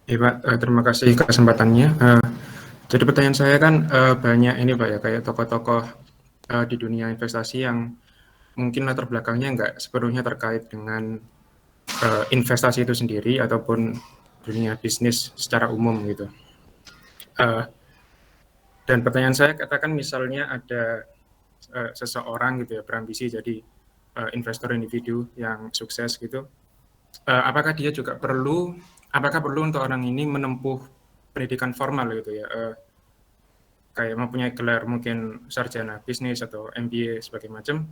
Iya Pak, terima kasih kesempatannya. Jadi pertanyaan saya kan banyak ini Pak ya, kayak tokoh-tokoh di dunia investasi yang mungkin latar belakangnya nggak sepenuhnya terkait dengan investasi itu sendiri ataupun dunia bisnis secara umum gitu. Uh, dan pertanyaan saya katakan misalnya ada seseorang gitu ya berambisi jadi investor individu yang sukses gitu, apakah dia juga apakah perlu untuk orang ini menempuh pendidikan formal gitu ya, kayak mempunyai gelar mungkin sarjana bisnis atau MBA sebagai macam,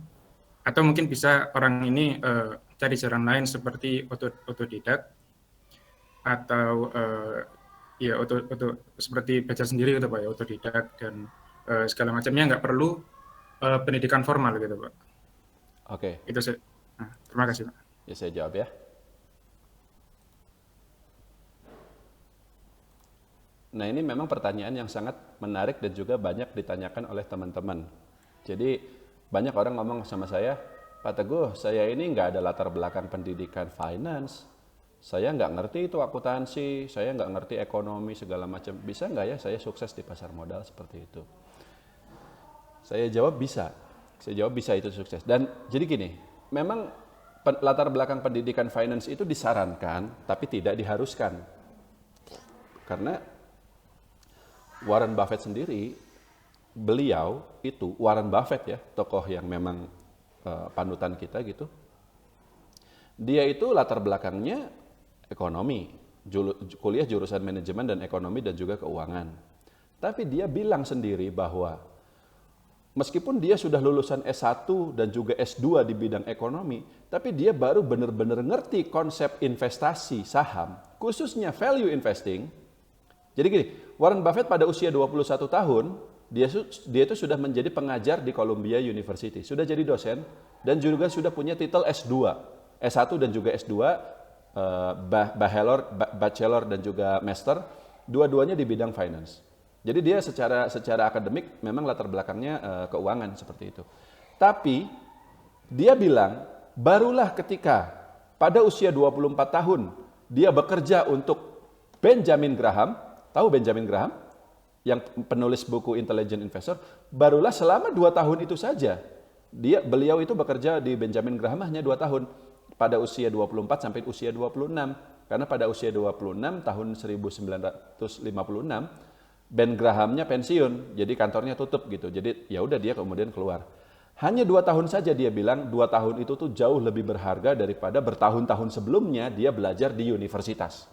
atau mungkin bisa orang ini cari jalan lain seperti otodidak atau ya seperti belajar sendiri gitu Pak ya, otodidak dan segala macamnya nggak perlu pendidikan formal gitu Pak. Oke, Itu sih. Nah, terima kasih Pak. ya saya jawab ya. Nah, ini memang pertanyaan yang sangat menarik dan juga banyak ditanyakan oleh teman-teman. Jadi, banyak orang ngomong sama saya, Pak Teguh, saya ini nggak ada latar belakang pendidikan finance, saya nggak ngerti itu akuntansi, saya nggak ngerti ekonomi segala macam. Bisa nggak ya saya sukses di pasar modal seperti itu? Saya jawab bisa. Saya jawab bisa itu sukses. Dan jadi gini, memang latar belakang pendidikan finance itu disarankan, tapi tidak diharuskan. Karena Warren Buffett sendiri, beliau itu Warren Buffett ya, tokoh yang memang panutan kita gitu. Dia itu latar belakangnya ekonomi, kuliah jurusan manajemen dan ekonomi dan juga keuangan. Tapi dia bilang sendiri bahwa meskipun dia sudah lulusan S1 dan juga S2 di bidang ekonomi, tapi dia baru benar-benar ngerti konsep investasi saham, khususnya value investing. Jadi gini, Warren Buffett pada usia 21 tahun, dia itu sudah menjadi pengajar di Columbia University, sudah jadi dosen dan juga sudah punya titel S2, S1 dan juga S2, bachelor dan juga master, dua-duanya di bidang finance. Jadi dia secara akademik memang latar belakangnya keuangan seperti itu. Tapi dia bilang barulah ketika pada usia 24 tahun dia bekerja untuk Benjamin Graham, tahu Benjamin Graham? Yang penulis buku Intelligent Investor, barulah selama 2 tahun itu saja beliau itu bekerja di Benjamin Graham hanya 2 tahun pada usia 24 sampai usia 26. Karena pada usia 26 tahun 1956 Ben Grahamnya pensiun, jadi kantornya tutup gitu. Jadi ya udah dia kemudian keluar. Hanya 2 tahun saja dia bilang 2 tahun itu tuh jauh lebih berharga daripada bertahun-tahun sebelumnya dia belajar di universitas.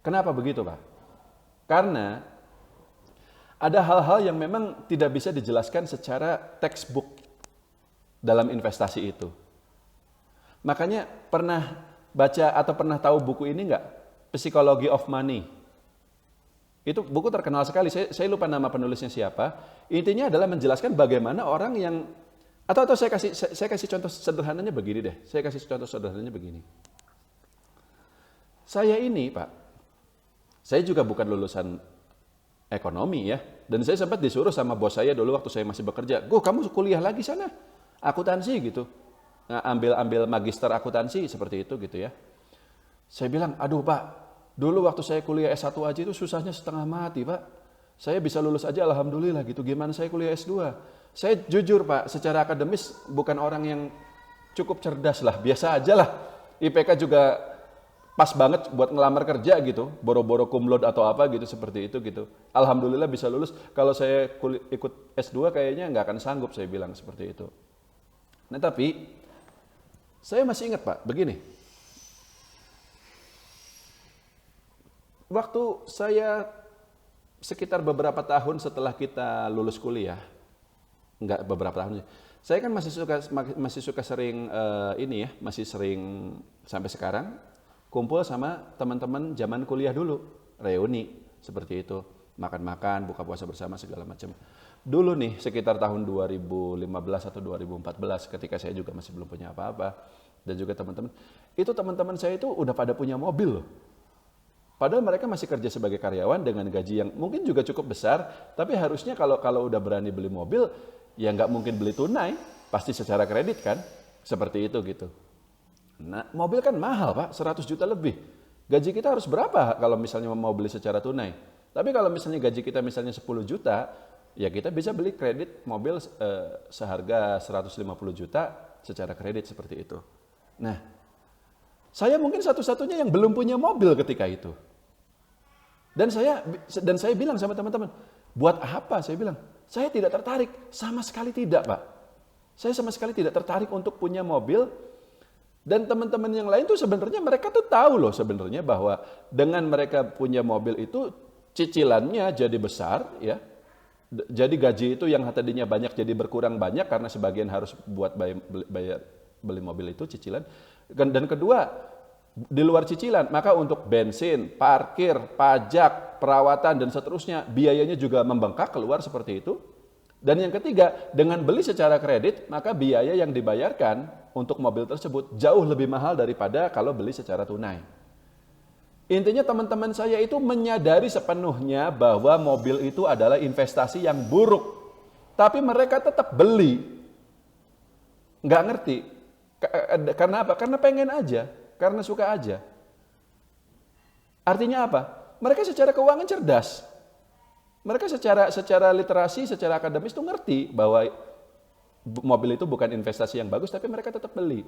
Kenapa begitu Pak? Karena ada hal-hal yang memang tidak bisa dijelaskan secara textbook dalam investasi itu. Makanya pernah baca atau pernah tahu buku ini enggak? Psychology of Money. Itu buku terkenal sekali, saya lupa nama penulisnya siapa. Intinya adalah menjelaskan bagaimana orang yang, atau saya kasih contoh sederhananya begini deh. Saya kasih contoh sederhananya begini. Saya ini Pak, saya juga bukan lulusan ekonomi ya. Dan saya sempat disuruh sama bos saya dulu waktu saya masih bekerja, "Gue kamu kuliah lagi sana, akuntansi gitu. Nah, ambil magister akuntansi seperti itu gitu ya." Saya bilang, "Aduh Pak, dulu waktu saya kuliah S1 aja itu susahnya setengah mati Pak. Saya bisa lulus aja alhamdulillah gitu. Gimana saya kuliah S2?" Saya jujur Pak, secara akademis bukan orang yang cukup cerdas lah, biasa aja lah. IPK juga pas banget buat ngelamar kerja gitu, boro-boro cum laude atau apa gitu seperti itu gitu. Alhamdulillah bisa lulus. Kalau saya ikut S2 kayaknya nggak akan sanggup, saya bilang seperti itu. Nah tapi saya masih ingat Pak, begini. Waktu saya sekitar beberapa tahun setelah kita lulus kuliah, enggak beberapa tahun, saya kan masih suka sering ini ya, masih sering sampai sekarang kumpul sama teman-teman zaman kuliah dulu, reuni seperti itu, makan-makan, buka puasa bersama segala macam. Dulu nih sekitar tahun 2015 atau 2014 ketika saya juga masih belum punya apa-apa dan juga teman-teman saya itu udah pada punya mobil loh. Padahal mereka masih kerja sebagai karyawan dengan gaji yang mungkin juga cukup besar, tapi harusnya kalau udah berani beli mobil, ya nggak mungkin beli tunai, pasti secara kredit kan, seperti itu gitu. Nah, mobil kan mahal Pak, 100 juta lebih. Gaji kita harus berapa kalau misalnya mau beli secara tunai? Tapi kalau misalnya gaji kita misalnya 10 juta, ya kita bisa beli kredit mobil seharga 150 juta secara kredit seperti itu. Nah, saya mungkin satu-satunya yang belum punya mobil ketika itu. Dan saya bilang sama teman-teman, buat apa? Saya bilang, saya tidak tertarik, sama sekali tidak, Pak. Saya sama sekali tidak tertarik untuk punya mobil. Dan teman-teman yang lain tuh sebenarnya mereka tuh tahu loh sebenarnya bahwa dengan mereka punya mobil itu cicilannya jadi besar, ya. Jadi gaji itu yang tadinya banyak jadi berkurang banyak karena sebagian harus buat beli mobil itu cicilan. Dan kedua, di luar cicilan, maka untuk bensin, parkir, pajak, perawatan, dan seterusnya, biayanya juga membengkak keluar seperti itu. Dan yang ketiga, dengan beli secara kredit, maka biaya yang dibayarkan untuk mobil tersebut jauh lebih mahal daripada kalau beli secara tunai. Intinya teman-teman saya itu menyadari sepenuhnya bahwa mobil itu adalah investasi yang buruk. Tapi mereka tetap beli. Nggak ngerti. Karena apa? Karena pengen aja. Karena suka aja. Artinya apa? Mereka secara keuangan cerdas. Mereka secara literasi, secara akademis itu ngerti bahwa mobil itu bukan investasi yang bagus, tapi mereka tetap beli.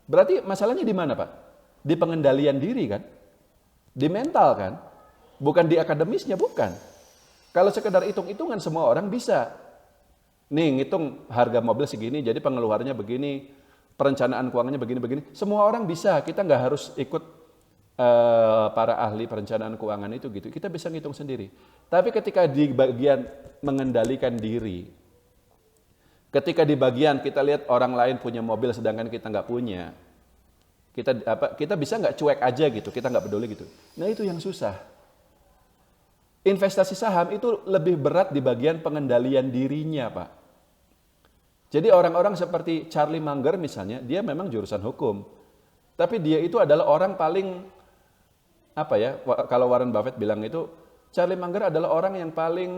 Berarti masalahnya di mana, Pak? Di pengendalian diri kan? Di mental kan? Bukan di akademisnya, bukan. Kalau sekedar hitung-hitungan semua orang bisa. Nih, ngitung harga mobil segini, jadi pengeluarannya begini, perencanaan keuangannya begini-begini. Semua orang bisa, kita nggak harus ikut para ahli perencanaan keuangan itu gitu. Kita bisa ngitung sendiri. Tapi ketika di bagian mengendalikan diri, ketika di bagian kita lihat orang lain punya mobil sedangkan kita nggak punya, kita bisa nggak cuek aja gitu, kita nggak peduli gitu. Nah itu yang susah. Investasi saham itu lebih berat di bagian pengendalian dirinya, Pak. Jadi orang-orang seperti Charlie Munger misalnya, dia memang jurusan hukum. Tapi dia itu adalah orang paling, kalau Warren Buffett bilang itu, Charlie Munger adalah orang yang paling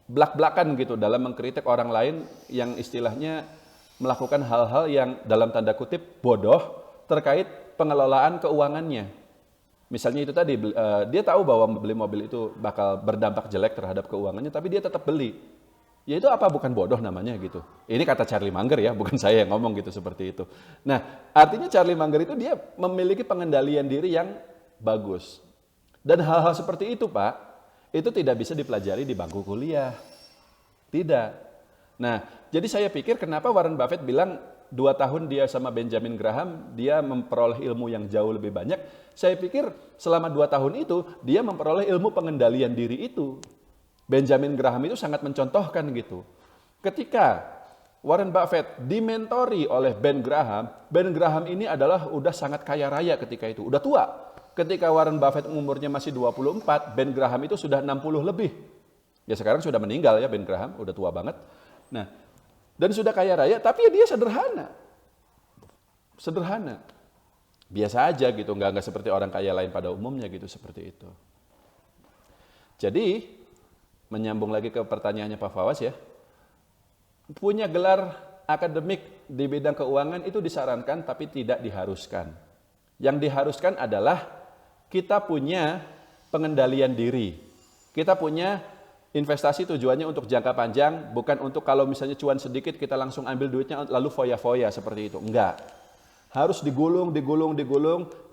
blak-blakan gitu dalam mengkritik orang lain yang istilahnya melakukan hal-hal yang dalam tanda kutip bodoh terkait pengelolaan keuangannya. Misalnya itu tadi, dia tahu bahwa beli mobil itu bakal berdampak jelek terhadap keuangannya, tapi dia tetap beli. Ya itu apa bukan bodoh namanya gitu. Ini kata Charlie Munger ya, bukan saya yang ngomong gitu seperti itu. Nah, artinya Charlie Munger itu dia memiliki pengendalian diri yang bagus. Dan hal-hal seperti itu, Pak, itu tidak bisa dipelajari di bangku kuliah. Tidak. Nah, jadi saya pikir kenapa Warren Buffett bilang 2 tahun dia sama Benjamin Graham, dia memperoleh ilmu yang jauh lebih banyak. Saya pikir selama 2 tahun itu, dia memperoleh ilmu pengendalian diri itu. Benjamin Graham itu sangat mencontohkan gitu. Ketika Warren Buffett dimentori oleh Ben Graham ini adalah udah sangat kaya raya ketika itu, udah tua. Ketika Warren Buffett umurnya masih 24, Ben Graham itu sudah 60 lebih. Ya sekarang sudah meninggal ya Ben Graham, udah tua banget. Nah, dan sudah kaya raya, tapi dia sederhana. Sederhana. Biasa aja gitu, nggak seperti orang kaya lain pada umumnya gitu, seperti itu. Jadi, menyambung lagi ke pertanyaannya Pak Fawaz ya, punya gelar akademik di bidang keuangan itu disarankan tapi tidak diharuskan. Yang diharuskan adalah kita punya pengendalian diri. Kita punya investasi tujuannya untuk jangka panjang, bukan untuk kalau misalnya cuan sedikit kita langsung ambil duitnya lalu foya-foya seperti itu. Enggak. Harus digulung,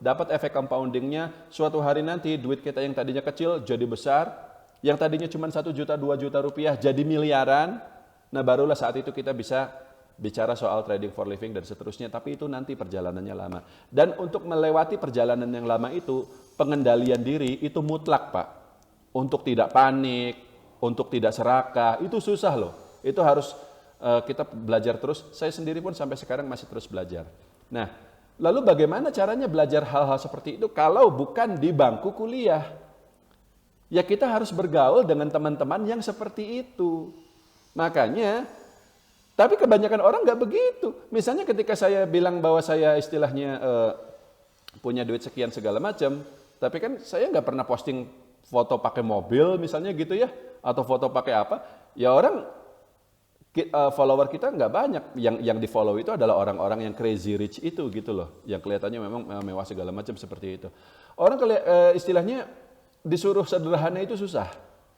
dapat efek compoundingnya. Suatu hari nanti duit kita yang tadinya kecil jadi besar. Yang tadinya cuma 1 juta, 2 juta rupiah jadi miliaran. Nah barulah saat itu kita bisa bicara soal trading for living dan seterusnya. Tapi itu nanti perjalanannya lama. Dan untuk melewati perjalanan yang lama itu, pengendalian diri itu mutlak Pak. Untuk tidak panik, untuk tidak serakah, itu susah loh. Itu harus kita belajar terus. Saya sendiri pun sampai sekarang masih terus belajar. Nah, lalu bagaimana caranya belajar hal-hal seperti itu kalau bukan di bangku kuliah? Ya kita harus bergaul dengan teman-teman yang seperti itu. Makanya, tapi kebanyakan orang nggak begitu. Misalnya ketika saya bilang bahwa saya istilahnya punya duit sekian segala macam, tapi kan saya nggak pernah posting foto pakai mobil misalnya gitu ya, atau foto pakai apa, ya orang follower kita nggak banyak, yang di follow itu adalah orang-orang yang crazy rich itu gitu loh, yang kelihatannya memang mewah segala macam seperti itu. Orang istilahnya disuruh sederhana itu susah.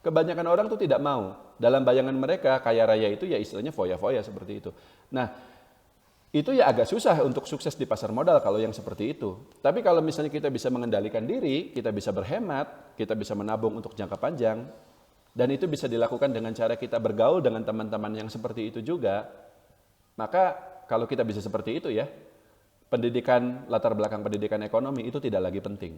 Kebanyakan orang tuh tidak mau. Dalam bayangan mereka kaya raya itu ya istilahnya foya-foya seperti itu. Nah, itu ya agak susah untuk sukses di pasar modal kalau yang seperti itu. Tapi kalau misalnya kita bisa mengendalikan diri, kita bisa berhemat, kita bisa menabung untuk jangka panjang, dan itu bisa dilakukan dengan cara kita bergaul dengan teman-teman yang seperti itu juga, maka kalau kita bisa seperti itu ya, pendidikan, latar belakang pendidikan ekonomi itu tidak lagi penting.